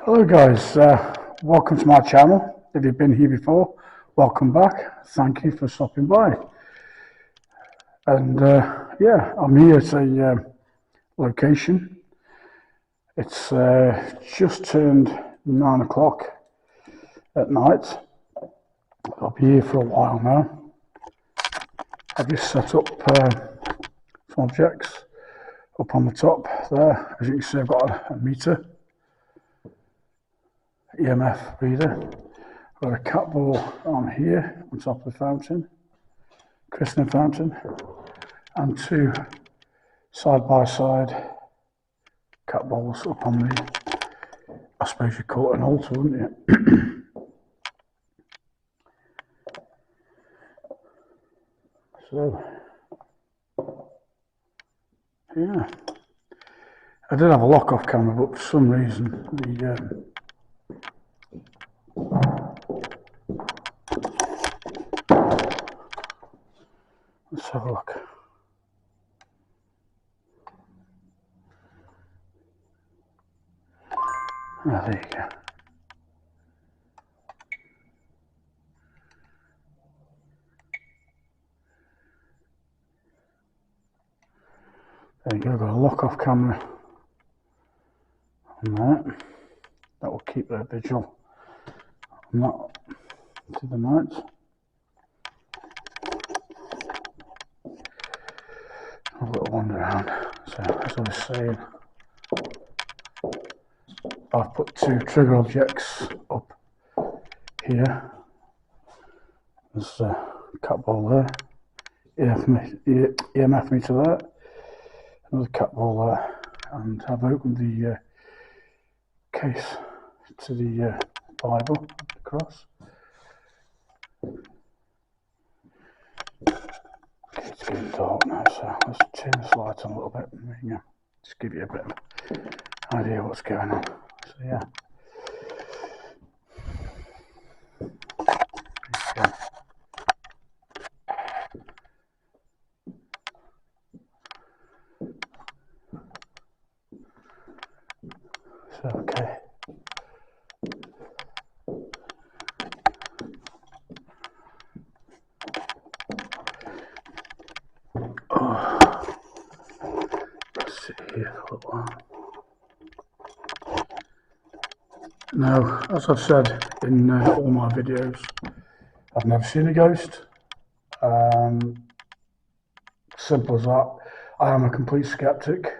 Hello guys, welcome to my channel. If you've been here before, welcome back. Thank you for stopping by. And yeah, I'm here at a location. It's just turned 9 o'clock at night. I'll be here for a while now. I've just set up some objects up on the top there. As you can see, I've got a meter, EMF reader. I've got a cat ball on here on top of the fountain, christening fountain, and two side-by-side cat balls up on the, I suppose you'd call it an altar, wouldn't you? So, yeah. I did have a lock-off camera, but for some reason the let's have a look. Ah, there you go. There you go, got a lock-off camera on that. That will keep the vigil on that to the night. Have a little wander around. So, as I was saying, I've put two trigger objects up here. There's a cat ball there, EMF meter there, another cat ball there, and I've opened the case to the Bible across. Okay, it's getting dark now, so let's turn this light on a little bit and just give you a bit of idea what's going on. So yeah. So, okay. Oh, let's sit here for a little while. Now, as I've said in all my videos, I've never seen a ghost. Simple as that. I am a complete skeptic.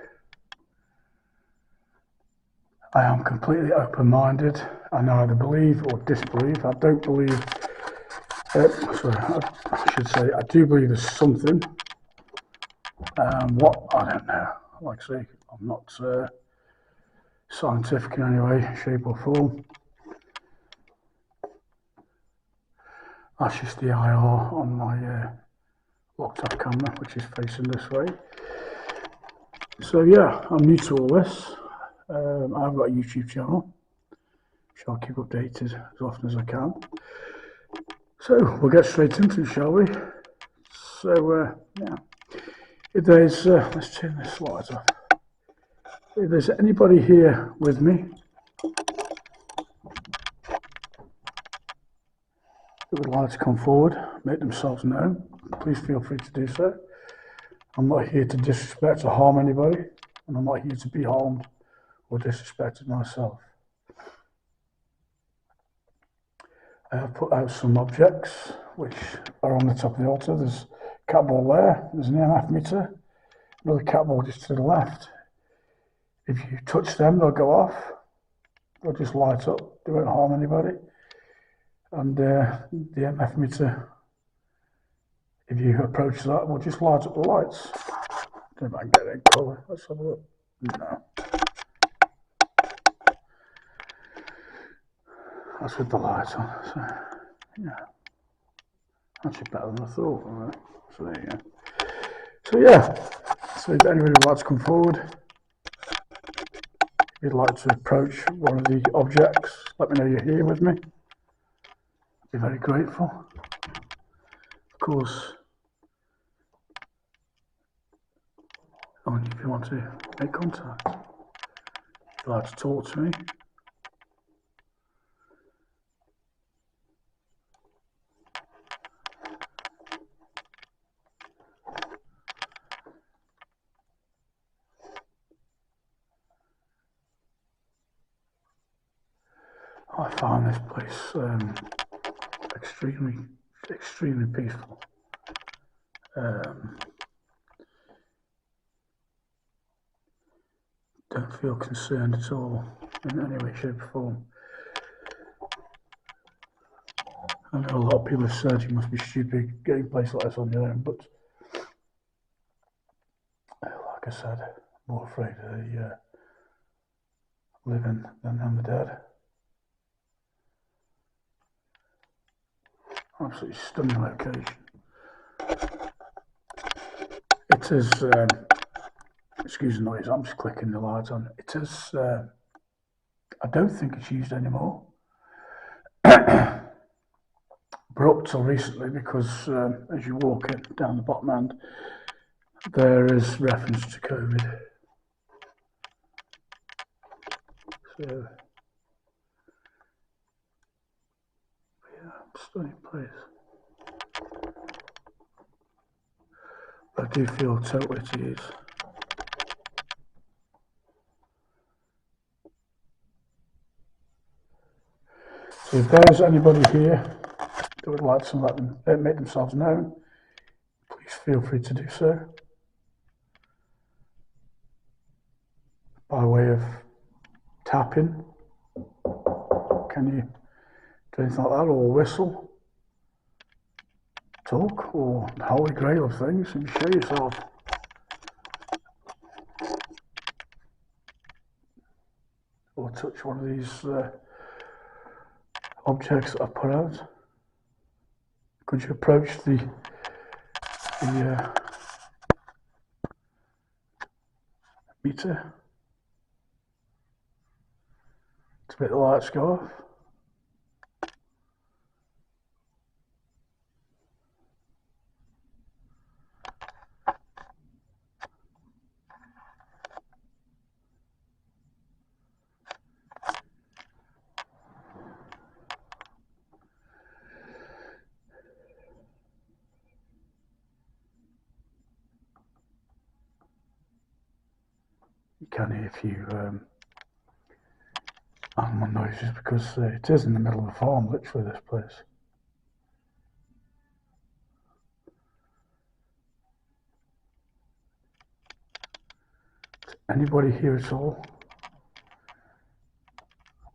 I am completely open-minded. I neither believe or disbelieve. I don't believe, sorry, I should say, I do believe there's something. What? I don't know. Like I say, I'm not scientific in any way, shape or form. That's just the IR on my locked-off camera, which is facing this way. So yeah, I'm new to all this. I've got a YouTube channel, which I'll keep updated as often as I can. So we'll get straight into it, shall we? So yeah, if there's, let's turn this light off. If there's anybody here with me who would like to come forward, make themselves known, please feel free to do so. I'm not here to disrespect or harm anybody, and I'm not here to be harmed or disrespected myself. I have put out some objects which are on the top of the altar. There's a cat ball there, there's an EMF meter, another cat ball just to the left. If you touch them, they'll go off, they'll just light up, they won't harm anybody. And the EMF meter, if you approach that, will just light up the lights. I don't know if I can get it in colour, let's have a look. No. That's with the light on, so yeah. Actually better than I thought. All right. So there you go. So yeah, so if anybody would like to come forward, if you'd like to approach one of the objects, let me know you're here with me. I'd be very grateful. Of course, only if you want to make contact. If you'd like to talk to me, I find this place extremely peaceful. Don't feel concerned at all in any way, shape or form. I know a lot of people have said you must be stupid getting a place like this on your own, but like I said, I'm more afraid of the living than the dead. Absolutely stunning location. It is, excuse the noise, I'm just clicking the lights on. It is, I don't think it's used anymore. But up till recently, because as you walk in down the bottom end, there is reference to COVID. So, yeah, stunning place. I do feel totally at ease. So if there's anybody here that would like to make themselves known, please feel free to do so. By way of tapping, can you do anything like that, or whistle, talk, or the holy grail of things, and show yourself? Or touch one of these objects that I've put out. Could you approach the meter to make the lights go off? You can hear a few animal noises because it is in the middle of the farm, literally, this place. Anybody here at all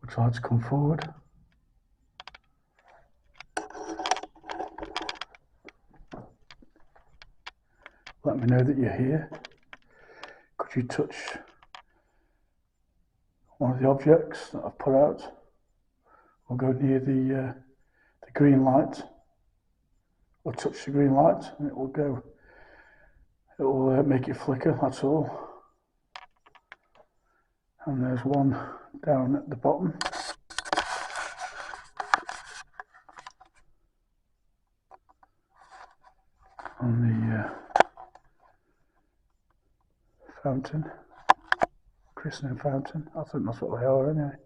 would like to come forward? Let me know that you're here. Could you touch one of the objects that I've put out? Or go near the green light, or touch the green light, and it will go. It will make it flicker, that's all. And there's one down at the bottom. On the fountain, christening fountain. I think that's what they are anyway.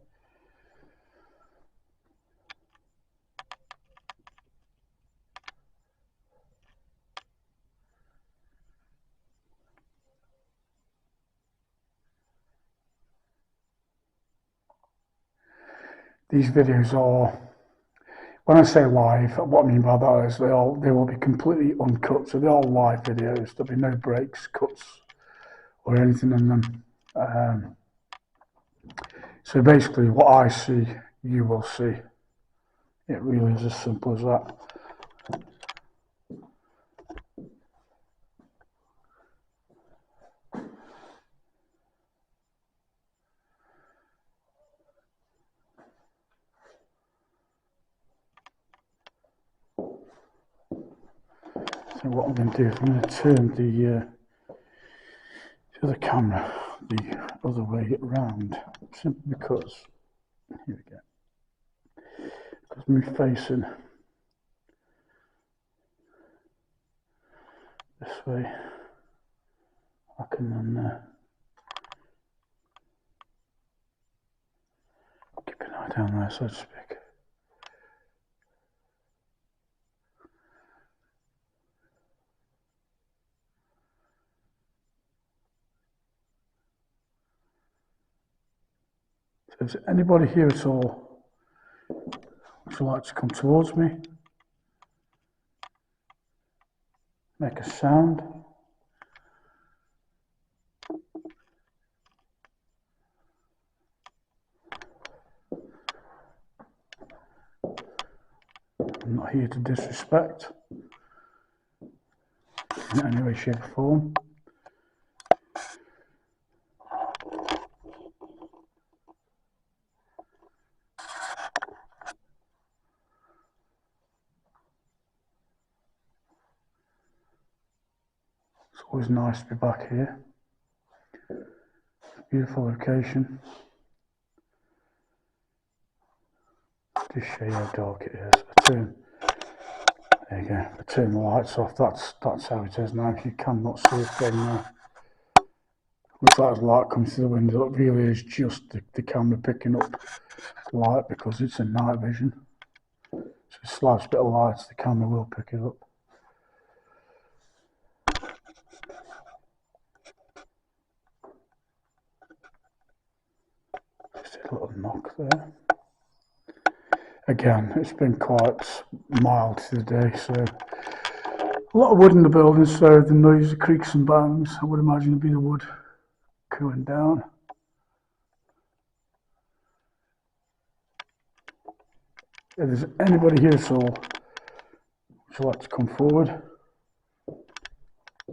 These videos are, when I say live, what I mean by that is they will be completely uncut, so they're all live videos. There'll be no breaks, cuts, or anything in them. So basically, what I see, you will see. It really is as simple as that. So what I'm going to do is I'm going to turn the camera the other way around, simply because, here we go, because me facing this way, I can then keep an eye down there, so to speak. So is anybody here at all Would you like to come towards me? Make a sound. I'm not here to disrespect in any way, shape or form. It's always nice to be back here. Beautiful location. Just show you how dark it is. There you go. I turn the lights off. That's how it is now. You cannot see it from there. Looks like there's light coming through the window. It really is just the camera picking up light because it's in night vision. So a slight bit of light, the camera will pick it up. Just a little knock there. Again, it's been quite mild today, so a lot of wood in the building, so the noise, the creaks and bangs, I would imagine it'd be the wood cooling down. If there's anybody here at all, would you like to come forward,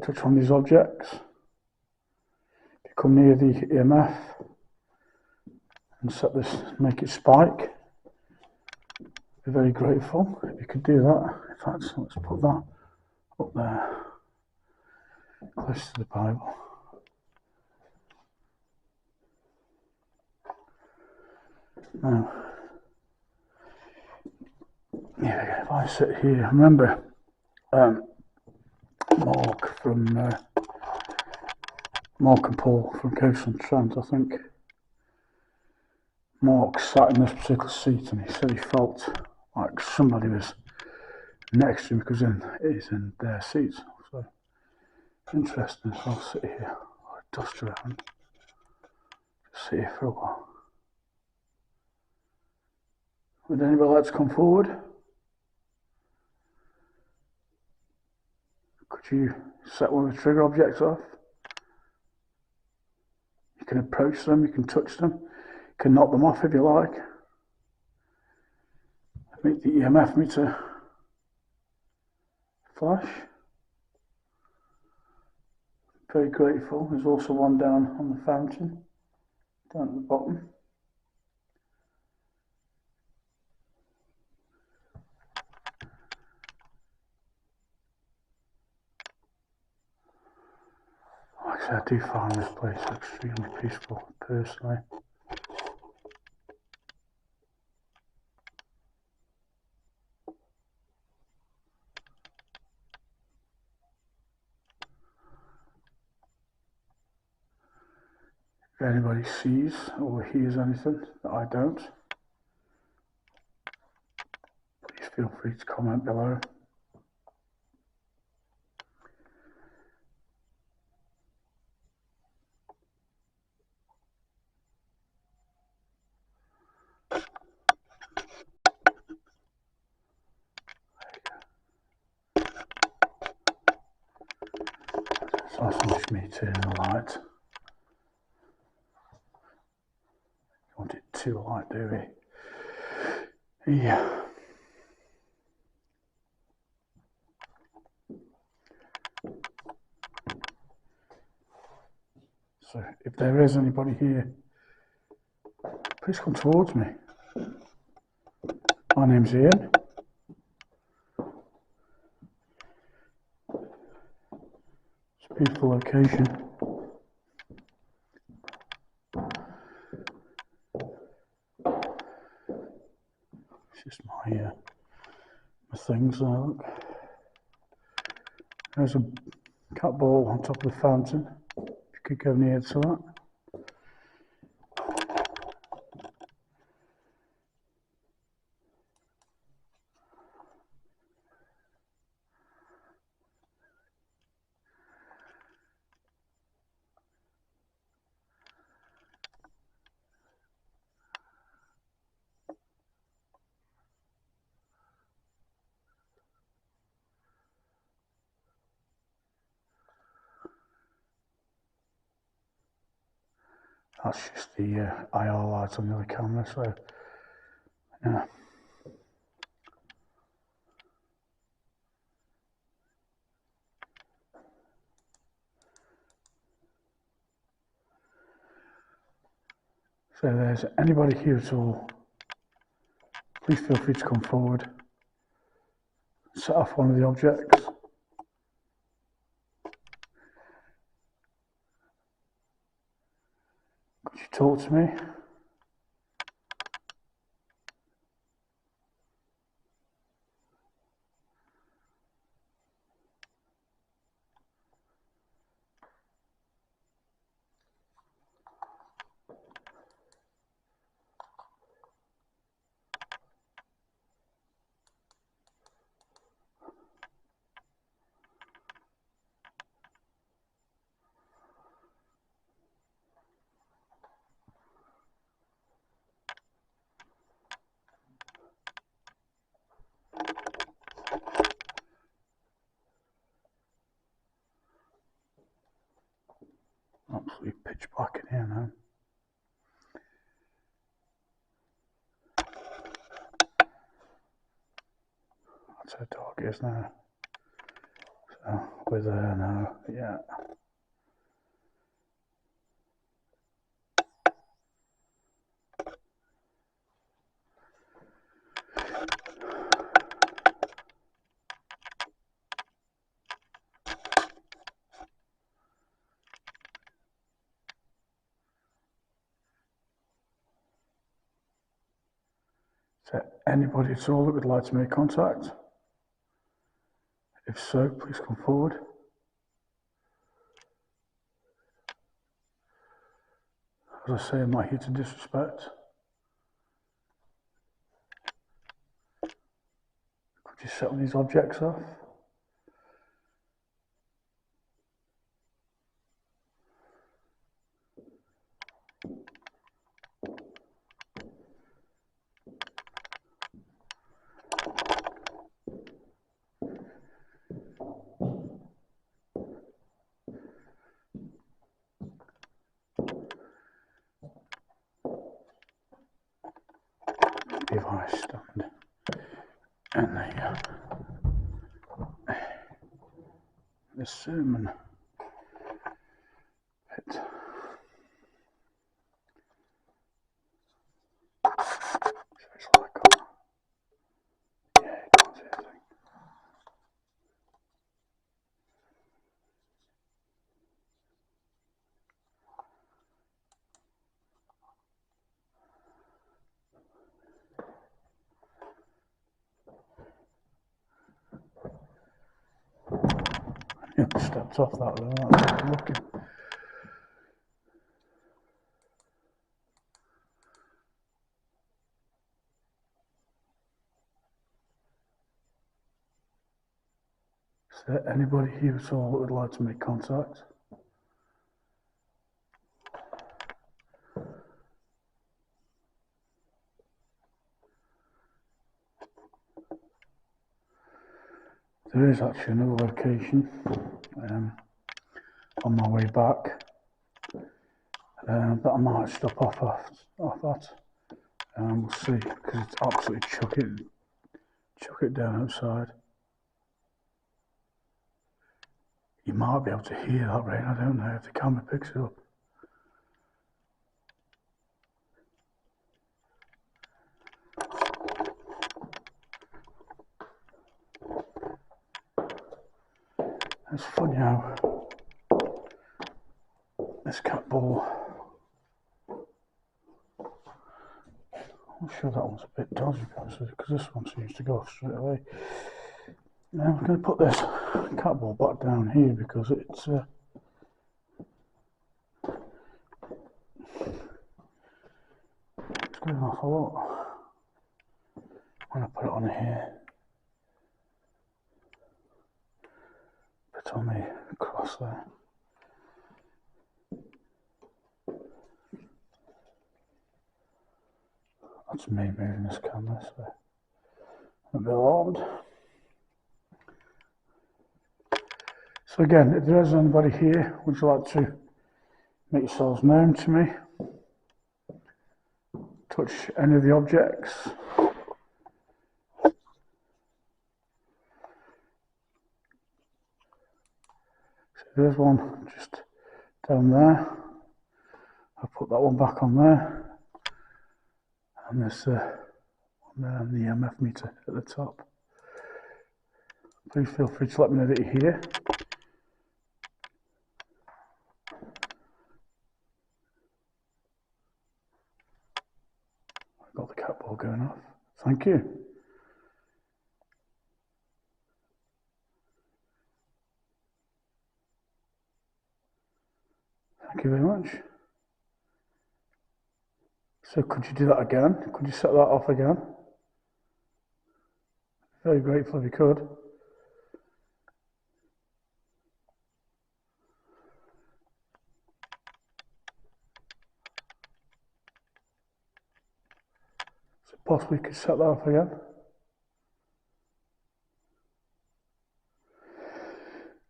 touch on these objects, if you come near the EMF and set this, make it spike, be very grateful if you could do that. In fact, let's put that up there, close to the Bible. Now, yeah, if I sit here, remember Mark and Paul from Coast and Trent, I think. Mark sat in this particular seat and he said he felt like somebody was next to him because he's in their seats. So interesting. So I'll sit here, I'll dust around, just sit here for a while. Would anybody like to come forward? Could you set one of the trigger objects off? You can approach them, you can touch them, you can knock them off if you like. Make the EMF meter flash. Very grateful. There's also one down on the fountain, down at the bottom. Like I said, I do find this place extremely peaceful, personally. If anybody sees or hears anything that I don't, please feel free to comment below. It's also just me turning the light. Don't want it too light, do we? Yeah. So if there is anybody here, please come towards me. My name's Ian. It's a beautiful location. It's just my things now. Look, there's a cat ball on top of the fountain. If you could go near to that. That's just the IR light on the other camera, so yeah. So if there's anybody here at all, please feel free to come forward, set off one of the objects. Could you talk to me? Absolutely pitch black in here now. That's how dark it is now. So we're there now, yeah. Is there anybody at all that would like to make contact? If so, please come forward. As I say, I'm not here to disrespect. Could you set these objects off? Device stand and the sermon pit. So it's like, yeah, you can't see anything. Yeah, stepped off that though, that's looking. Is there anybody here at all that would like to make contact? There is actually another location on my way back that I might stop off at. We'll see, because it's absolutely chuck it down outside. You might be able to hear that rain, I don't know if the camera picks it up. It's funny how this cat ball, I'm sure that one's a bit dodgy because this one seems to go off straight away. Now I'm going to put this cat ball back down here because it's going off a lot. I'm going to put it on here. Put it on the cross there. That's me moving this camera, so a bit alarmed. So again, if there is anybody here, would you like to make yourselves known to me? touch any of the objects. So there's one just down there. I'll put that one back on there. And there's one there and the EMF meter at the top. Please feel free to let me know that you're here. I've got the cat ball going off. Thank you. Thank you very much. So could you do that again? Could you set that off again? Very grateful if you could. So possibly you could set that off again.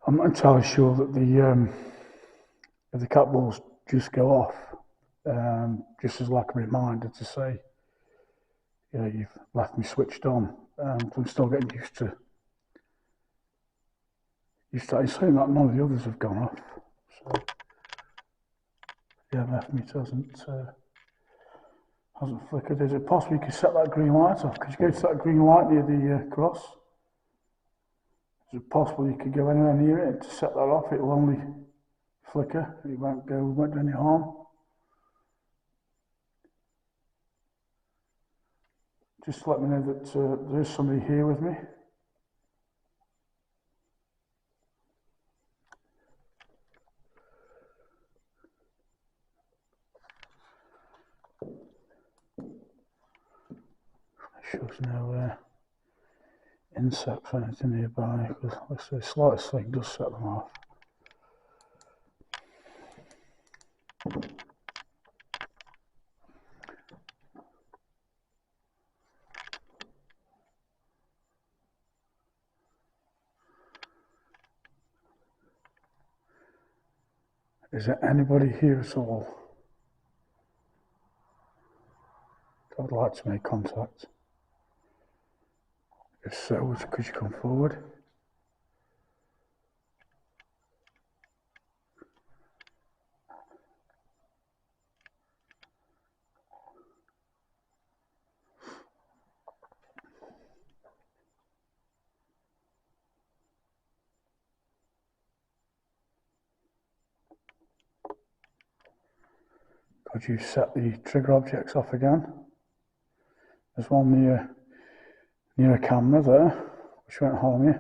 I'm not entirely sure that if the cat balls just go off, just as like a reminder to say, you know, you've left me switched on. I'm still getting used to saying that none of the others have gone off. So the EMF meter hasn't flickered. Is it possible you could set that green light off? Could you go to that green light near the cross? Is it possible you could go anywhere near it to set that off? It will only flicker. It won't do any harm. Just let me know that there is somebody here with me. Make sure there's no insects or anything nearby, because the slightest thing does set them off. Is there anybody here at all that would like to make contact? If so, could you come forward? Could you set the trigger objects off again? There's one near a camera there, which won't harm you.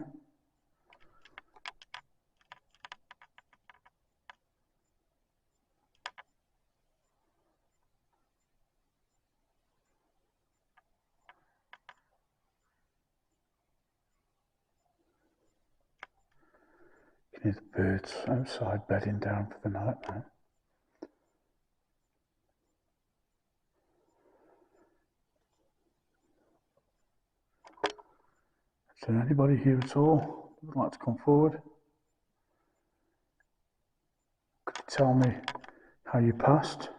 You can hear the birds outside bedding down for the night now. Is there anybody here at all who would like to come forward? Could you tell me how you passed?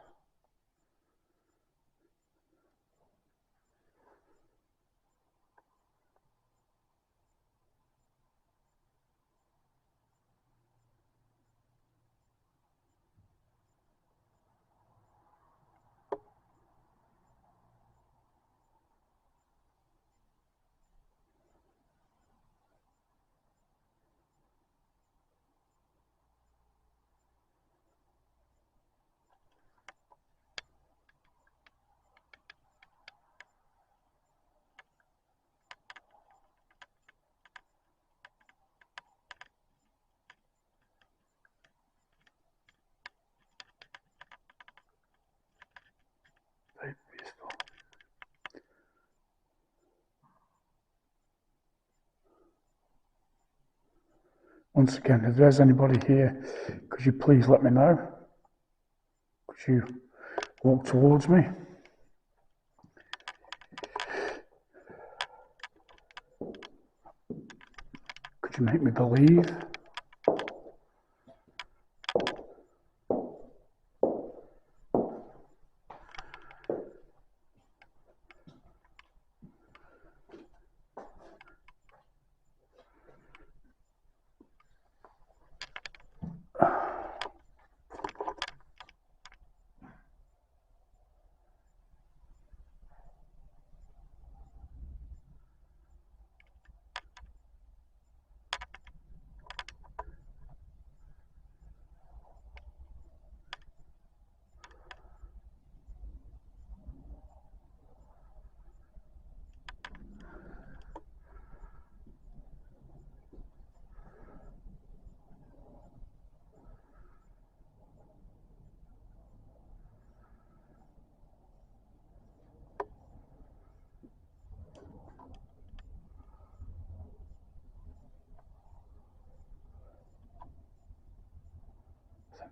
Very peaceful. Once again, if there's anybody here, could you please let me know? Could you walk towards me? Could you make me believe?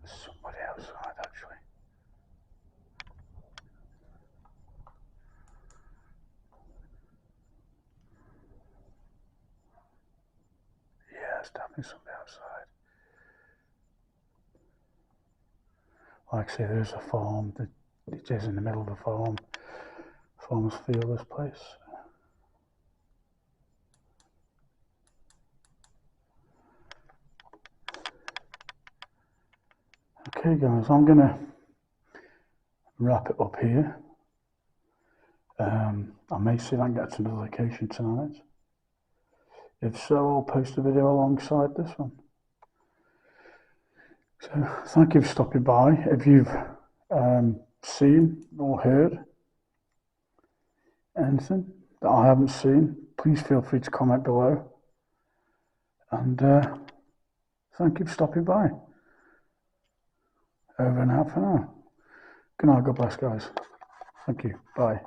There's somebody outside actually. Yeah, there's definitely somebody outside. Like I say, there's a farm. It is in the middle of a farm. Farmers feel this place. Okay guys, I'm gonna wrap it up here. I may see if I can get to another location tonight. If so, I'll post a video alongside this one. So thank you for stopping by. If you've seen or heard anything that I haven't seen, please feel free to comment below. And thank you for stopping by. Over and out for now. Good night, God bless guys. Thank you, bye.